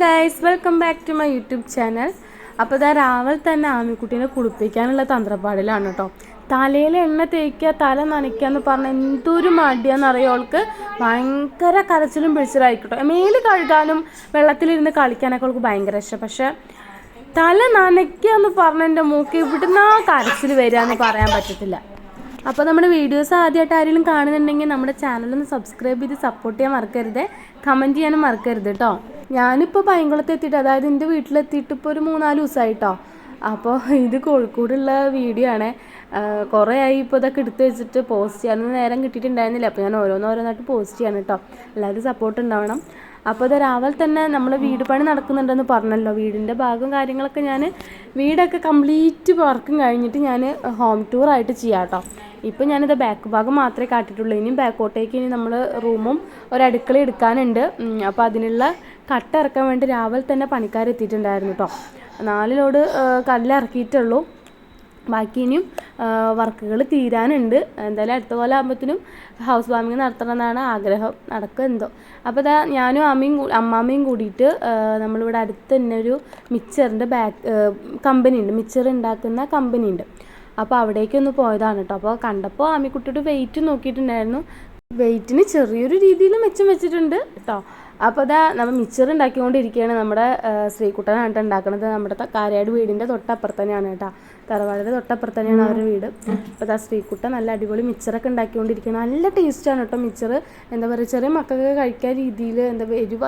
Guys, welcome back to my YouTube channel. അപ്പോൾ ഇതാ രാവിലെ തന്നെ ആമിക്കുട്ടീനെ കുളിപ്പിക്കാനുള്ള തന്ത്രപ്പാടിലാണ് കേട്ടോ. തലയിൽ എണ്ണ തേക്കുക, തല നനയ്ക്കുക എന്ന് പറഞ്ഞാൽ എന്തൊരു മടിയാണെന്നറിയോ അവൾക്ക്. ഭയങ്കര കരച്ചിലും പിടിച്ചിലായിക്കോട്ടോ. മേല് കഴുകാനും വെള്ളത്തിലിരുന്ന് കളിക്കാനൊക്കെ അവൾക്ക് ഭയങ്കര ഇഷ്ടം. പക്ഷേ തല നനയ്ക്കുക എന്ന് പറഞ്ഞാൽ എൻ്റെ മൂക്ക് ഇവിടുന്ന് ആ കരച്ചിൽ വരിക എന്ന് പറയാൻ പറ്റത്തില്ല. അപ്പോൾ നമ്മുടെ വീഡിയോസ് ആദ്യമായിട്ട് ആരെങ്കിലും കാണുന്നുണ്ടെങ്കിൽ നമ്മുടെ ചാനലൊന്ന് സബ്സ്ക്രൈബ് ചെയ്ത് സപ്പോർട്ട് ചെയ്യാൻ മറക്കരുത്, കമൻറ്റ് ചെയ്യാനും മറക്കരുത് കേട്ടോ. ഞാനിപ്പോൾ പൈങ്കുളത്ത് എത്തിയിട്ട്, അതായത് എൻ്റെ വീട്ടിലെത്തിയിട്ട് ഇപ്പോൾ ഒരു 3-4 ദിവസമായിട്ടോ. അപ്പോൾ ഇത് കോഴിക്കോടുള്ള വീഡിയോ ആണ്. കുറേ ആയി ഇപ്പോൾ ഇതൊക്കെ എടുത്ത് വെച്ചിട്ട് പോസ്റ്റ് ചെയ്യാനൊന്നും നേരം കിട്ടിയിട്ടുണ്ടായിരുന്നില്ല. അപ്പോൾ ഞാൻ ഓരോന്നായിട്ട് പോസ്റ്റ് ചെയ്യാണ് കേട്ടോ. എല്ലാവരും സപ്പോർട്ട് ഉണ്ടാവണം. അപ്പോൾ ഇത് രാവിലെ തന്നെ നമ്മൾ വീട് പണി നടക്കുന്നുണ്ടെന്ന് പറഞ്ഞല്ലോ. വീടിൻ്റെ ഭാഗം കാര്യങ്ങളൊക്കെ ഞാൻ വീടൊക്കെ കംപ്ലീറ്റ് വർക്കും കഴിഞ്ഞിട്ട് ഞാൻ ഹോം ടൂറായിട്ട് ചെയ്യാം കേട്ടോ. ഇപ്പം ഞാനിത് ബാക്ക് ഭാഗം മാത്രമേ കാട്ടിയിട്ടുള്ളൂ. ഇനിയും ബാക്കോട്ടേക്ക് ഇനി നമ്മൾ റൂമും ഒരടുക്കള എടുക്കാനുണ്ട്. അപ്പോൾ അതിനുള്ള കട്ട ഇറക്കാൻ വേണ്ടി രാവിലെ തന്നെ പണിക്കാരെത്തിയിട്ടുണ്ടായിരുന്നു കേട്ടോ. 4 ലോഡ് കല്ലിറക്കിയിട്ടുള്ളൂ. ബാക്കി ഇനിയും വർക്കുകൾ തീരാനുണ്ട്. എന്തായാലും അടുത്ത പോലെ ആകുമ്പോഴത്തേനും ഹൗസ് വാമിങ് നടത്തണമെന്നാണ് ആഗ്രഹം. നടക്കുക എന്തോ. അപ്പോൾ ഇതാ ഞാനും അമ്മാമ്മയും കൂടിയിട്ട് നമ്മളിവിടെ അടുത്ത് തന്നെ ഒരു മിക്സറിൻ്റെ കമ്പനി ഉണ്ട്, മിക്സർ ഉണ്ടാക്കുന്ന കമ്പനി ഉണ്ട്. അപ്പോൾ അവിടേക്കൊന്ന് പോയതാണ് കേട്ടോ. അപ്പോൾ കണ്ടപ്പോൾ ആമിക്കുട്ടിയുടെ വെയിറ്റ് നോക്കിയിട്ടുണ്ടായിരുന്നു. വെയിറ്റിന് ചെറിയൊരു രീതിയിൽ മെച്ചം വെച്ചിട്ടുണ്ട് കേട്ടോ. അപ്പോൾ അതാ നമ്മൾ മിക്സർ ഉണ്ടാക്കിക്കൊണ്ടിരിക്കുകയാണ്. നമ്മുടെ ശ്രീകുട്ടനാണ് ഉണ്ടാക്കുന്നത്. നമ്മുടെ കാരയാട് വീടിൻ്റെ തൊട്ടപ്പുറത്ത് തന്നെയാണ് കേട്ടോ. തറവാടിൻ്റെ തൊട്ടപ്പുറത്ത് തന്നെയാണ് അവരുടെ വീട്. അപ്പോൾ അതാ ശ്രീകുട്ടൻ നല്ല അടിപൊളി മിക്സറൊക്കെ ഉണ്ടാക്കിക്കൊണ്ടിരിക്കുകയാണ്. നല്ല ടേസ്റ്റാണ് കേട്ടോ മിക്സർ. എന്താ പറയുക, ചെറിയ മക്കൾക്ക് കഴിക്കാൻ രീതിയിൽ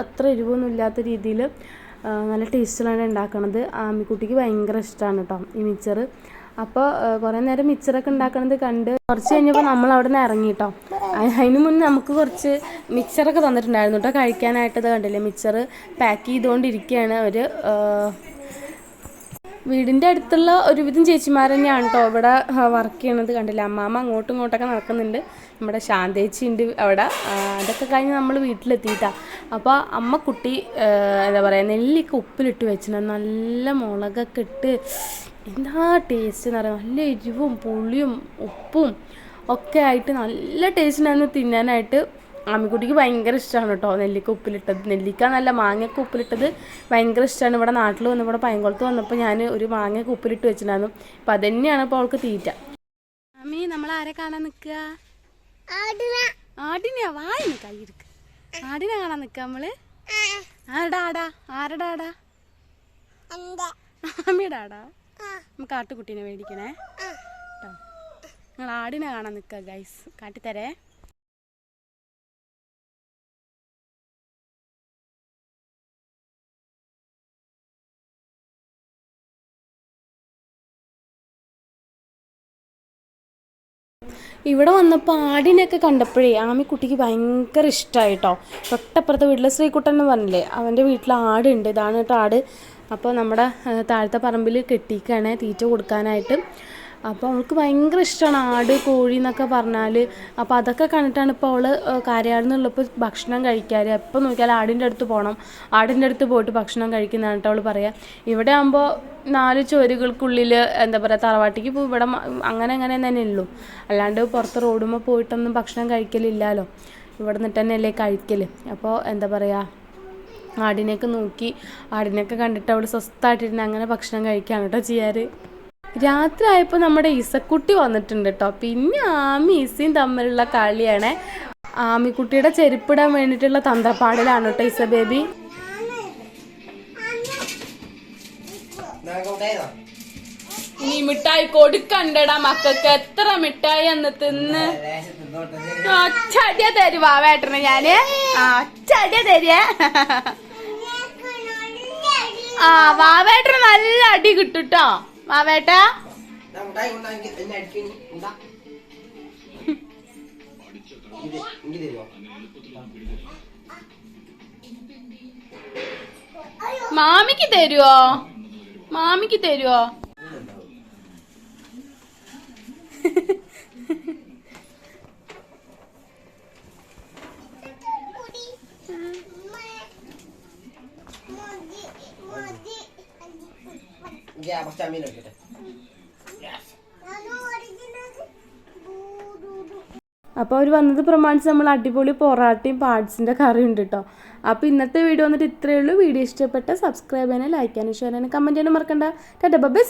അത്ര എരിവൊന്നും ഇല്ലാത്ത രീതിയിൽ നല്ല ടേസ്റ്റിലാണ് ഉണ്ടാക്കണത്. ആമിക്കുട്ടിക്ക് ഭയങ്കര ഇഷ്ടമാണ് കേട്ടോ ഈ മിക്സർ. അപ്പോൾ കുറേ നേരം മിക്സറൊക്കെ ഉണ്ടാക്കണത് കണ്ട് കുറച്ച് കഴിഞ്ഞപ്പോൾ നമ്മൾ അവിടെ നിന്ന് ഇറങ്ങി കേട്ടോ. അതിന് മുന്നേ നമുക്ക് കുറച്ച് മിക്സറൊക്കെ തന്നിട്ടുണ്ടായിരുന്നു കേട്ടോ കഴിക്കാനായിട്ടത്. കണ്ടില്ലേ, മിക്സർ പാക്ക് ചെയ്തുകൊണ്ടിരിക്കുകയാണ് അവർ. വീടിൻ്റെ അടുത്തുള്ള ഒരുവിധം ചേച്ചിമാർ തന്നെയാണ് കേട്ടോ ഇവിടെ വർക്ക് ചെയ്യണത്. കണ്ടില്ല, അമ്മാമ്മ അങ്ങോട്ടും ഇങ്ങോട്ടൊക്കെ നടക്കുന്നുണ്ട്. നമ്മുടെ ശാന്തേച്ചി ഉണ്ട് അവിടെ. അതൊക്കെ കഴിഞ്ഞ് നമ്മൾ വീട്ടിലെത്തിയിട്ടാണ്. അപ്പോൾ അമ്മക്കുട്ടി എന്താ പറയുക, നെല്ലിക്ക ഉപ്പിലിട്ട് വെച്ചിട്ടുണ്ട്. നല്ല മുളകൊക്കെ ഇട്ട് എന്താ ടേസ്റ്റ് എന്ന് പറയുക. നല്ല എരിവും പുളിയും ഉപ്പും ഒക്കെ ആയിട്ട് നല്ല ടേസ്റ്റിനായിരുന്നു തിന്നാനായിട്ട്. ആമിക്കുട്ടിക്ക് ഭയങ്കര ഇഷ്ടമാണ് കേട്ടോ നെല്ലിക്ക ഉപ്പിലിട്ടത്. നെല്ലിക്ക നല്ല മാങ്ങയൊക്കെ ഉപ്പിലിട്ടത് ഭയങ്കര ഇഷ്ടമാണ്. ഇവിടെ നാട്ടിൽ വന്ന് ഇവിടെ പൈങ്കുളത്ത് വന്നപ്പോൾ ഞാൻ ഒരു മാങ്ങയൊക്കെ ഉപ്പിലിട്ട് വെച്ചിട്ടുണ്ടായിരുന്നു. അപ്പോൾ അതന്നെയാണ് ഇപ്പോൾ അവൾക്ക് തീറ്റ. അമ്മി, നമ്മൾ ആരെ കാണാൻ നിൽക്കുക? ആടിനെയാ? വായി കൈയിരിക്ക. ആടിനെ കാണാൻ നിൽക്കുക നമ്മള്. ആരുടെ ആടാ? അമ്മിയുടെ ആടാ? നമുക്ക് ആട്ടുകുട്ടീനെ മേടിക്കണേ കേട്ടോ. നിങ്ങൾ ആടിനെ കാണാൻ നിൽക്കുക ഗൈസ്, കാട്ടിത്തരേ. ഇവിടെ വന്നപ്പോൾ ആടിനെയൊക്കെ കണ്ടപ്പോഴേ ആമിക്കുട്ടിക്ക് ഭയങ്കര ഇഷ്ടമായി കേട്ടോ. തൊട്ടപ്പുറത്തെ വീട്ടിലെ ശ്രീകുട്ടൻ എന്ന് പറഞ്ഞില്ലേ, അവൻ്റെ വീട്ടിൽ ആടുണ്ട്. ഇതാണ് കേട്ടോ ആട്. അപ്പോൾ നമ്മുടെ താഴത്തെ പറമ്പിൽ കെട്ടിക്കാണ് തീറ്റ കൊടുക്കാനായിട്ട്. അപ്പോൾ അവൾക്ക് ഭയങ്കര ഇഷ്ടമാണ് ആട്, കോഴി എന്നൊക്കെ പറഞ്ഞാൽ. അപ്പോൾ അതൊക്കെ കണ്ടിട്ടാണ് ഇപ്പോൾ അവൾ കാരയാട് നിന്നുള്ളപ്പോൾ ഭക്ഷണം കഴിക്കാറ്. എപ്പോൾ നോക്കിയാൽ ആടിൻ്റെ അടുത്ത് പോകണം, ആടിൻ്റെ അടുത്ത് പോയിട്ട് ഭക്ഷണം കഴിക്കുന്നതാണ് കേട്ടോ അവൾ പറയുക. ഇവിടെ ആകുമ്പോൾ 4 ചുവരുകൾക്കുള്ളിൽ എന്താ പറയുക, തറവാട്ടിക്ക് ഇപ്പോൾ ഇവിടെ അങ്ങനെ തന്നെ ഉള്ളൂ. അല്ലാണ്ട് പുറത്ത് റോഡുമ്പോൾ പോയിട്ടൊന്നും ഭക്ഷണം കഴിക്കലില്ലല്ലോ. ഇവിടെ നിന്നിട്ട് തന്നെയല്ലേ കഴിക്കൽ. അപ്പോൾ എന്താ പറയുക, ആടിനെയൊക്കെ നോക്കി ആടിനെയൊക്കെ കണ്ടിട്ട് അവൾ സ്വസ്ഥമായിട്ടിരുന്ന് അങ്ങനെ ഭക്ഷണം കഴിക്കുകയാണ് കേട്ടോ ചെയ്യാറ്. രാത്രി ആയപ്പോൾ നമ്മുടെ ഈസക്കുട്ടി വന്നിട്ടുണ്ട് കേട്ടോ. പിന്നെ ആമി ഈസയും തമ്മിലുള്ള കളിയാണ്. ആമിക്കുട്ടിയുടെ ചെരുപ്പിടാൻ വേണ്ടിയിട്ടുള്ള തന്ത്രപ്പാടിലാണ് കേട്ടോ ഈസ ബേബി. നീ മിഠായി കൊടുക്കണ്ടടാ മക്കൾക്ക്. എത്ര മിഠായി എന്ന് തിന്ന് ഒച്ചടിയ തരുവാ വേട്ടന് ഞാന്. ഒച്ചടിയ തരിക. വാവേട്ടന് നല്ല അടി കിട്ടുട്ടോ. വാവേട്ട മാമിക്ക് തരുവോ? മാമിക്ക് തരുവോ? അപ്പോൾ അവർ വന്നത് പ്രമാണിച്ച് നമ്മൾ അടിപൊളി പൊറാട്ടയും പാർട്സിൻ്റെ കറിയും ഉണ്ട് കേട്ടോ. അപ്പോൾ ഇന്നത്തെ വീഡിയോ വന്നിട്ട് ഇത്രയേ ഉള്ളൂ. വീഡിയോ ഇഷ്ടപ്പെട്ട സബ്സ്ക്രൈബ് ചെയ്യാനും ലൈക്ക് ചെയ്യാനും ഷെയർ ചെയ്യാനും കമൻറ്റ് ചെയ്യാനും മറക്കണ്ട. Tata bye.